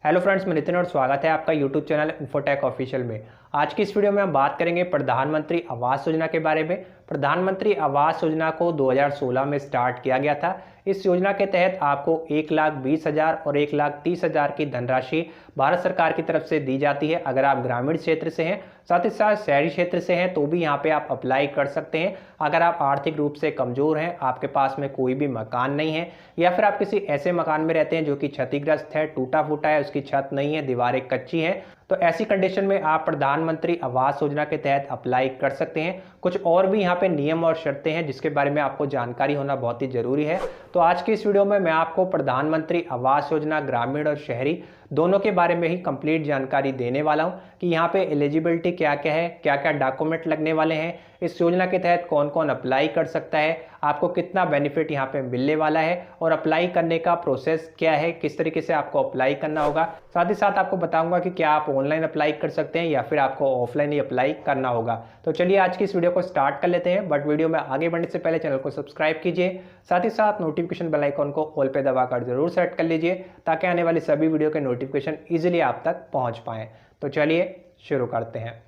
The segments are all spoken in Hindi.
हेलो फ्रेंड्स, मैं नितिन और स्वागत है आपका यूट्यूब चैनल इन्फोटेक ऑफिशियल में। आज की इस वीडियो में हम बात करेंगे प्रधानमंत्री आवास योजना के बारे में। प्रधानमंत्री आवास योजना को 2016 में स्टार्ट किया गया था। इस योजना के तहत आपको 1,20,000 और 1,30,000 की धनराशि भारत सरकार की तरफ से दी जाती है। अगर आप ग्रामीण क्षेत्र से हैं, साथ ही साथ शहरी क्षेत्र से हैं, तो भी यहाँ पे आप अप्लाई कर सकते हैं। अगर आप आर्थिक रूप से कमजोर हैं, आपके पास में कोई भी मकान नहीं है, या फिर आप किसी ऐसे मकान में रहते हैं जो कि क्षतिग्रस्त है, टूटा फूटा है, उसकी छत नहीं है, दीवारें कच्ची हैं, तो ऐसी कंडीशन में आप प्रधानमंत्री आवास योजना के तहत अप्लाई कर सकते हैं। कुछ और भी यहाँ पे नियम और शर्तें हैं जिसके बारे में आपको जानकारी होना बहुत ही जरूरी है। तो आज के इस वीडियो में मैं आपको प्रधानमंत्री आवास योजना ग्रामीण और शहरी दोनों के बारे में ही कंप्लीट जानकारी देने वाला हूं कि यहाँ पे एलिजिबिलिटी क्या क्या है, क्या क्या डॉक्यूमेंट लगने वाले हैं, इस योजना के तहत कौन कौन अप्लाई कर सकता है, आपको कितना बेनिफिट यहाँ पे मिलने वाला है और अप्लाई करने का प्रोसेस क्या है, किस तरीके से आपको अप्लाई करना होगा। साथ ही साथ आपको बताऊंगा कि क्या आप ऑनलाइन अप्लाई कर सकते हैं या फिर आपको ऑफलाइन ही अप्लाई करना होगा। तो चलिए आज की इस वीडियो को स्टार्ट कर लेते हैं, बट वीडियो में आगे बढ़ने से पहले चैनल को सब्सक्राइब कीजिए, साथ ही साथ नोटिफिकेशन बेल आइकन को ऑल पे दबाकर जरूर सेट कर लीजिए ताकि आने वाली सभी वीडियो के नोटिफिकेशन ईजिली आप तक पहुंच पाएँ। तो चलिए शुरू करते हैं।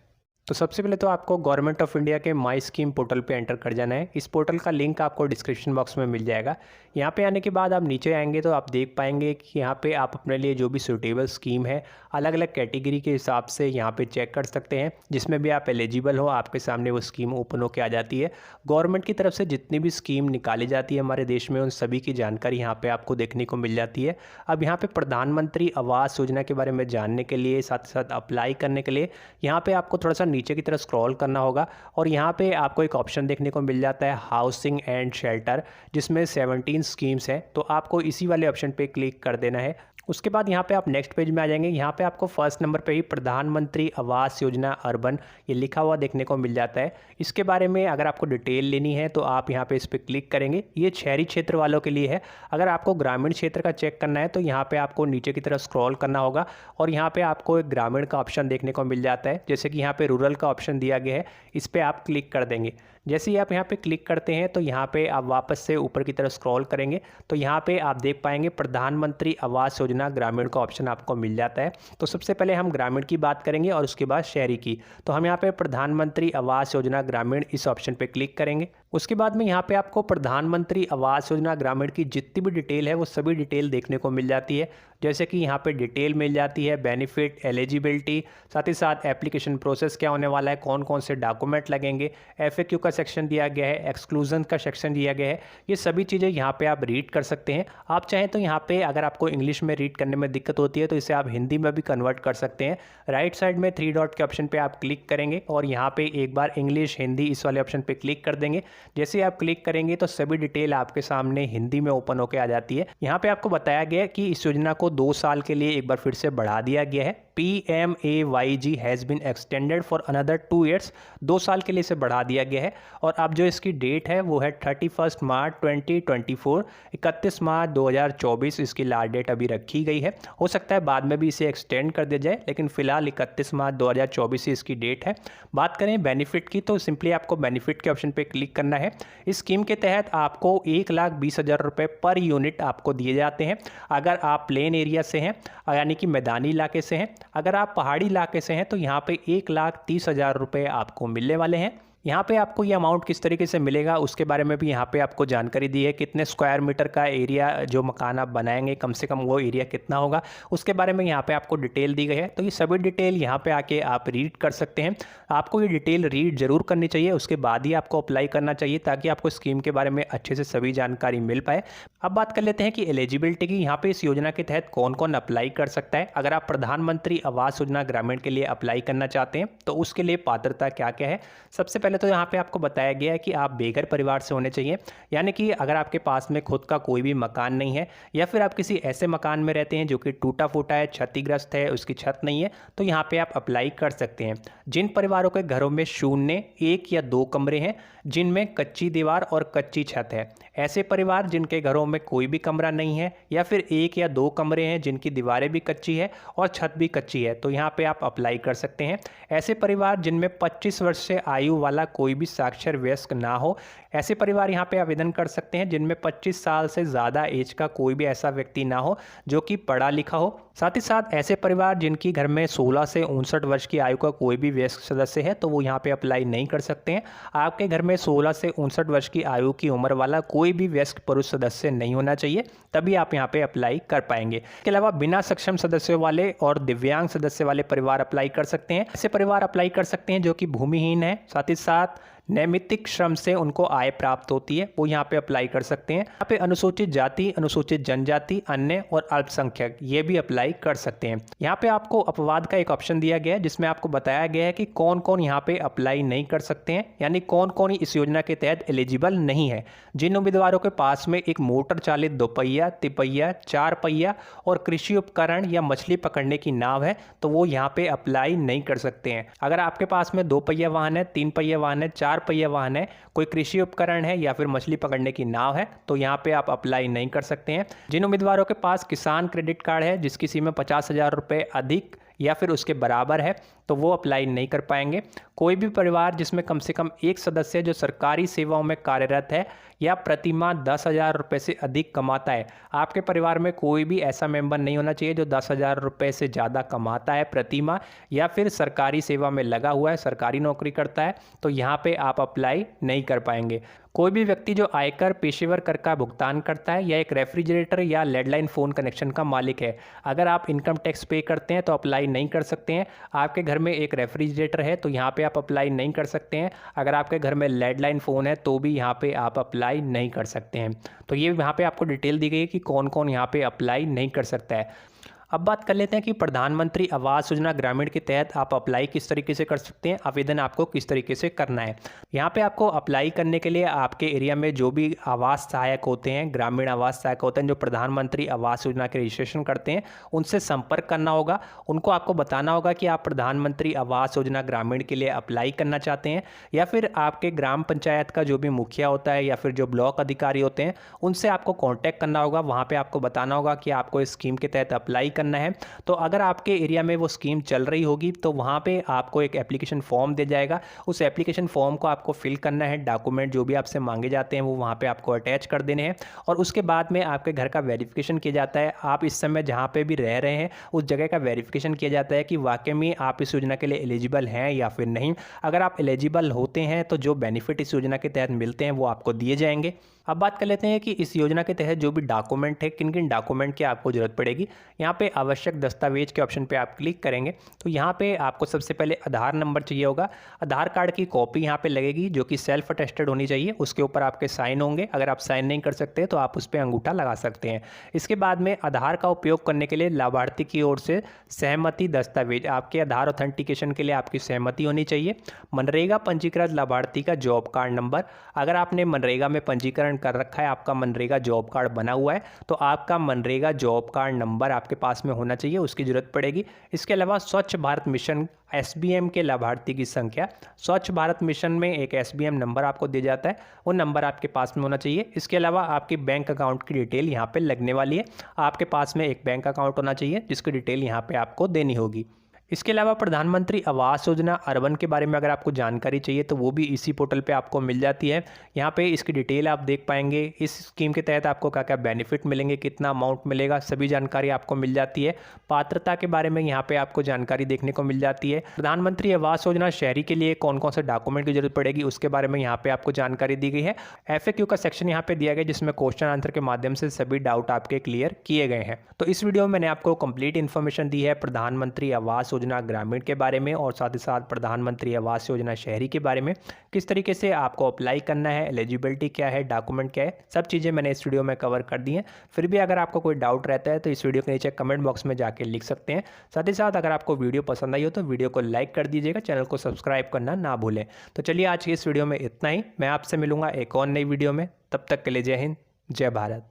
तो सबसे पहले तो आपको गवर्नमेंट ऑफ इंडिया के माई स्कीम पोर्टल पे एंटर कर जाना है। इस पोर्टल का लिंक आपको डिस्क्रिप्शन बॉक्स में मिल जाएगा। यहाँ पे आने के बाद आप नीचे आएंगे तो आप देख पाएंगे कि यहाँ पे आप अपने लिए जो भी सूटेबल स्कीम है अलग अलग कैटेगरी के हिसाब से यहाँ पे चेक कर सकते हैं, जिसमें भी आप एलिजिबल हो आपके सामने वो स्कीम ओपन होकर आ जाती है। गवर्नमेंट की तरफ से जितनी भी स्कीम निकाली जाती है हमारे देश में, उन सभी की जानकारी यहाँ पे आपको देखने को मिल जाती है। अब यहाँ पे प्रधानमंत्री आवास योजना के बारे में जानने के लिए, साथ ही साथ अप्लाई करने के लिए यहाँ पे आपको थोड़ा सा नीचे की तरफ स्क्रॉल करना होगा और यहाँ पे आपको एक ऑप्शन देखने को मिल जाता है हाउसिंग एंड शेल्टर, जिसमें 17 स्कीम्स हैं। तो आपको इसी वाले ऑप्शन पे क्लिक कर देना है। उसके बाद यहाँ पे आप नेक्स्ट पेज में आ जाएंगे। यहाँ पे आपको फर्स्ट नंबर पे ही प्रधानमंत्री आवास योजना अर्बन ये लिखा हुआ देखने को मिल जाता है। इसके बारे में अगर आपको डिटेल लेनी है तो आप यहाँ पे इस पर क्लिक करेंगे। ये शहरी क्षेत्र वालों के लिए है। अगर आपको ग्रामीण क्षेत्र का चेक करना है तो यहाँ पे आपको नीचे की तरफ स्क्रॉल करना होगा और यहाँ पे आपको एक ग्रामीण का ऑप्शन देखने को मिल जाता है। जैसे कि यहाँ पे रूरल का ऑप्शन दिया गया है, इस पर आप क्लिक कर देंगे। जैसे ही आप यहाँ पे क्लिक करते हैं तो यहाँ पे आप वापस से ऊपर की तरफ स्क्रॉल करेंगे तो यहाँ पे आप देख पाएंगे प्रधानमंत्री आवास योजना ग्रामीण का ऑप्शन आपको मिल जाता है। तो सबसे पहले हम ग्रामीण की बात करेंगे और उसके बाद शहरी की। तो हम यहाँ पे प्रधानमंत्री आवास योजना ग्रामीण इस ऑप्शन पे क्लिक करेंगे। उसके बाद में यहाँ पे आपको प्रधानमंत्री आवास योजना ग्रामीण की जितनी भी डिटेल है वो सभी डिटेल देखने को मिल जाती है। जैसे कि यहाँ पे डिटेल मिल जाती है, बेनिफिट, एलिजिबिलिटी, साथ ही साथ एप्लीकेशन प्रोसेस क्या होने वाला है, कौन कौन से डॉक्यूमेंट लगेंगे, एफएक्यू का सेक्शन दिया गया है, एक्सक्लूजन का सेक्शन दिया गया है। ये सभी चीज़ें यहाँ पे आप रीड कर सकते हैं। आप चाहें तो यहाँ पे अगर आपको इंग्लिश में रीड करने में दिक्कत होती है तो इसे आप हिंदी में भी कन्वर्ट कर सकते हैं। राइट साइड में 3 डॉट के ऑप्शन पे आप क्लिक करेंगे और यहाँ पे एक बार इंग्लिश हिंदी इस वाले ऑप्शन पे क्लिक कर देंगे। जैसे आप क्लिक करेंगे तो सभी डिटेल आपके सामने हिंदी में ओपन होकर आ जाती है। यहाँ पे आपको बताया गया है कि इस योजना को 2 साल के लिए एक बार फिर से बढ़ा दिया गया है। PMAYG has been extended for another 2 years. 2 साल के लिए इसे बढ़ा दिया गया है। और अब जो इसकी डेट है वो है 31 मार्च 2024, 31 मार्च 2024 इसकी लास्ट डेट अभी रखी गई है। हो सकता है बाद में भी इसे एक्सटेंड कर दिया जाए, लेकिन फिलहाल 31 मार्च 2024 ही इसकी डेट है। बात करें बेनिफिट की तो सिंपली आपको बेनिफिट के ऑप्शन पे क्लिक करना है। इस स्कीम के तहत आपको 1,20,000 रुपये पर यूनिट आपको दिए जाते हैं अगर आप प्लेन एरिया से हैं, यानी कि मैदानी इलाके से हैं। अगर आप पहाड़ी इलाके से हैं तो यहाँ पे 1,30,000 रुपये आपको मिलने वाले हैं। यहाँ पे आपको ये अमाउंट किस तरीके से मिलेगा उसके बारे में भी यहाँ पे आपको जानकारी दी है। कितने स्क्वायर मीटर का एरिया जो मकान आप बनाएंगे, कम से कम वो एरिया कितना होगा, उसके बारे में यहाँ पे आपको डिटेल दी गई है। तो ये सभी डिटेल यहाँ पे आके आप रीड कर सकते हैं। आपको ये डिटेल रीड जरूर करनी चाहिए, उसके बाद ही आपको अप्लाई करना चाहिए ताकि आपको स्कीम के बारे में अच्छे से सभी जानकारी मिल पाए। अब बात कर लेते हैं कि एलिजिबिलिटी की। यहाँ पे इस योजना के तहत कौन कौन अप्लाई कर सकता है। अगर आप प्रधानमंत्री आवास योजना ग्रामीण के लिए अप्लाई करना चाहते हैं तो उसके लिए पात्रता क्या क्या है। सबसे पहले तो यहाँ पे आपको बताया गया है कि आप बेघर परिवार से होने चाहिए, यानी कि अगर आपके पास में खुद का कोई भी मकान नहीं है या फिर आप किसी ऐसे मकान में रहते हैं जो कि टूटा फूटा है, क्षतिग्रस्त है, उसकी छत नहीं है, तो यहाँ पे आप अप्लाई कर सकते हैं। जिन परिवारों के घरों में शून्य, 1 या 2 कमरे हैं, जिनमें कच्ची दीवार और कच्ची छत है, ऐसे परिवार जिनके घरों में कोई भी कमरा नहीं है या फिर 1 या 2 कमरे हैं जिनकी दीवारें भी कच्ची है और छत भी कच्ची है, तो यहाँ पे आप अप्लाई कर सकते हैं। ऐसे परिवार जिनमें 25 वर्ष से आयु वाला कोई भी साक्षर वयस्क ना हो, ऐसे परिवार यहाँ पे आवेदन कर सकते हैं जिनमें 25 साल से ज़्यादा एज का कोई भी ऐसा व्यक्ति ना हो जो कि पढ़ा लिखा हो। साथ ही साथ ऐसे परिवार जिनकी घर में 16 से 59 वर्ष की आयु का कोई भी वयस्क सदस्य है तो वो यहाँ पे अप्लाई नहीं कर सकते हैं। आपके घर में 16 से 59 वर्ष की आयु की उम्र वाला कोई भी वयस्क पुरुष सदस्य नहीं होना चाहिए, तभी आप यहाँ पे अप्लाई कर पाएंगे। इसके अलावा बिना सक्षम सदस्यों वाले और दिव्यांग सदस्य वाले परिवार अप्लाई कर सकते हैं। ऐसे परिवार अप्लाई कर सकते हैं जो कि भूमिहीन है, साथ ही साथ नैमित्तिक श्रम से उनको आय प्राप्त होती है, वो यहाँ पे अप्लाई कर सकते हैं। यहाँ पे अनुसूचित जाति, अनुसूचित जनजाति, अन्य और अल्पसंख्यक ये भी अप्लाई कर सकते हैं। यहाँ पे आपको अपवाद का एक ऑप्शन दिया गया है जिसमें आपको बताया गया है कि कौन कौन यहाँ पे अप्लाई नहीं कर सकते हैं, यानी कौन कौन इस योजना के तहत एलिजिबल नहीं है। जिन उम्मीदवारों के पास में एक मोटर चालित दोपहिया, तिपहिया, चार पहिया और कृषि उपकरण या मछली पकड़ने की नाव है तो वो यहाँ पे अप्लाई नहीं कर सकते हैं। अगर आपके पास में 2 पहिया वाहन है, 3 पहिया वाहन है, 4 पहिया वाहन है, कोई कृषि उपकरण है या फिर मछली पकड़ने की नाव है तो यहाँ पे आप अप्लाई नहीं कर सकते हैं। जिन उम्मीदवारों के पास किसान क्रेडिट कार्ड है जिसकी सीमा 50,000 रुपये अधिक या फिर उसके बराबर है तो वो अप्लाई नहीं कर पाएंगे। कोई भी परिवार जिसमें कम से कम एक सदस्य जो सरकारी सेवाओं में कार्यरत है या प्रतिमाह 10,000 रुपये से अधिक कमाता है, आपके परिवार में कोई भी ऐसा मेंबर नहीं होना चाहिए जो 10,000 रुपये से ज़्यादा कमाता है प्रतिमाह या फिर सरकारी सेवा में लगा हुआ है, सरकारी नौकरी करता है, तो यहाँ पे आप अप्लाई नहीं कर पाएंगे। कोई भी व्यक्ति जो आयकर, पेशेवर कर का भुगतान करता है या एक रेफ्रिजरेटर या लैंडलाइन फ़ोन कनेक्शन का मालिक है, अगर आप इनकम टैक्स पे करते हैं तो अप्लाई नहीं कर सकते हैं। आपके घर में एक रेफ्रिजरेटर है तो यहाँ पे आप अप्लाई नहीं कर सकते हैं। अगर आपके घर में लैंडलाइन फ़ोन है तो भी यहाँ पे आप अप्लाई नहीं कर सकते हैं। तो ये यहाँ पे आपको डिटेल दी गई है कि कौन कौन यहाँ पे अप्लाई नहीं कर सकता है। अब बात कर लेते हैं कि प्रधानमंत्री आवास योजना ग्रामीण के तहत आप अप्लाई किस तरीके से कर सकते हैं, आवेदन आपको किस तरीके से करना है। यहाँ पे आपको अप्लाई करने के लिए आपके एरिया में जो भी आवास सहायक होते हैं, ग्रामीण आवास सहायक होते हैं जो प्रधानमंत्री आवास योजना के रजिस्ट्रेशन करते हैं, उनसे संपर्क करना होगा। उनको आपको बताना होगा कि आप प्रधानमंत्री आवास योजना ग्रामीण के लिए अप्लाई करना चाहते हैं, या फिर आपके ग्राम पंचायत का जो भी मुखिया होता है या फिर जो ब्लॉक अधिकारी होते हैं उनसे आपको कॉन्टैक्ट करना होगा। वहाँ पर आपको बताना होगा कि आपको इस स्कीम के तहत अप्लाई करना है। तो अगर आपके एरिया में वो स्कीम चल रही होगी तो वहाँ पे आपको एक एप्लीकेशन फॉर्म दिया जाएगा। उस एप्लीकेशन फॉर्म को आपको फिल करना है, डॉक्यूमेंट जो भी आपसे मांगे जाते हैं वो वहाँ पे आपको अटैच कर देने हैं और उसके बाद में आपके घर का वेरिफिकेशन किया जाता है। आप इस समय जहाँ पे भी रह रहे हैं उस जगह का वेरिफिकेशन किया जाता है कि वाकई में आप इस योजना के लिए एलिजिबल हैं या फिर नहीं। अगर आप एलिजिबल होते हैं तो जो बेनिफिट इस योजना के तहत मिलते हैं वो आपको दिए जाएंगे। अब बात कर लेते हैं कि इस योजना के तहत जो भी डॉक्यूमेंट है, किन किन डॉक्यूमेंट की आपको जरूरत पड़ेगी। यहाँ पे आवश्यक दस्तावेज के ऑप्शन पे आप क्लिक करेंगे तो यहाँ पे आपको सबसे पहले आधार नंबर चाहिए होगा। आधार कार्ड की कॉपी यहाँ पे लगेगी जो कि सेल्फ अटेस्टेड होनी चाहिए, उसके ऊपर आपके साइन होंगे। अगर आप साइन नहीं कर सकते तो आप उस पर अंगूठा लगा सकते हैं। इसके बाद में आधार का उपयोग करने के लिए लाभार्थी की ओर से सहमति दस्तावेज, आपके आधार ऑथेंटिकेशन के लिए आपकी सहमति होनी चाहिए। मनरेगा पंजीकृत लाभार्थी का जॉब कार्ड नंबर, अगर आपने मनरेगा में पंजीकरण कर रखा है, आपका मनरेगा जॉब कार्ड बना हुआ है तो आपका मनरेगा जॉब कार्ड नंबर आपके पास में होना चाहिए, उसकी जरूरत पड़ेगी। इसके अलावा स्वच्छ भारत मिशन एसबीएम के लाभार्थी की संख्या, स्वच्छ भारत मिशन में एक एसबीएम नंबर आपको दिया जाता है, वो नंबर आपके पास में होना चाहिए। इसके अलावा आपके बैंक अकाउंट की डिटेल यहाँ पे लगने वाली है, आपके पास में एक बैंक अकाउंट होना चाहिए जिसकी डिटेल यहाँ पे आपको देनी होगी। इसके अलावा प्रधानमंत्री आवास योजना अर्बन के बारे में अगर आपको जानकारी चाहिए तो वो भी इसी पोर्टल पे आपको मिल जाती है। यहाँ पे इसकी डिटेल आप देख पाएंगे, इस स्कीम के तहत आपको क्या क्या बेनिफिट मिलेंगे, कितना अमाउंट मिलेगा, सभी जानकारी आपको मिल जाती है। पात्रता के बारे में यहाँ पे आपको जानकारी देखने को मिल जाती है। प्रधानमंत्री आवास योजना शहरी के लिए कौन कौन से डॉक्यूमेंट की जरूरत पड़ेगी उसके बारे में यहाँ पे आपको जानकारी दी गई है। FAQ का सेक्शन यहाँ पे दिया गया जिसमें क्वेश्चन आंसर के माध्यम से सभी डाउट आपके क्लियर किए गए हैं। तो इस वीडियो में मैंने आपको कंप्लीट इन्फॉर्मेशन दी है प्रधानमंत्री आवास योजना ग्रामीण के बारे में और साथ ही साथ प्रधानमंत्री आवास योजना शहरी के बारे में, किस तरीके से आपको अप्लाई करना है, एलिजिबिलिटी क्या है, डॉक्यूमेंट क्या है, सब चीज़ें मैंने इस वीडियो में कवर कर दी हैं। फिर भी अगर आपको कोई डाउट रहता है तो इस वीडियो के नीचे कमेंट बॉक्स में जाके लिख सकते हैं। साथ ही साथ अगर आपको वीडियो पसंद आई हो तो वीडियो को लाइक कर दीजिएगा, चैनल को सब्सक्राइब करना ना भूलें। तो चलिए आज की इस वीडियो में इतना ही, मैं आपसे मिलूंगा एक और नई वीडियो में, तब तक के लिए जय हिंद, जय भारत।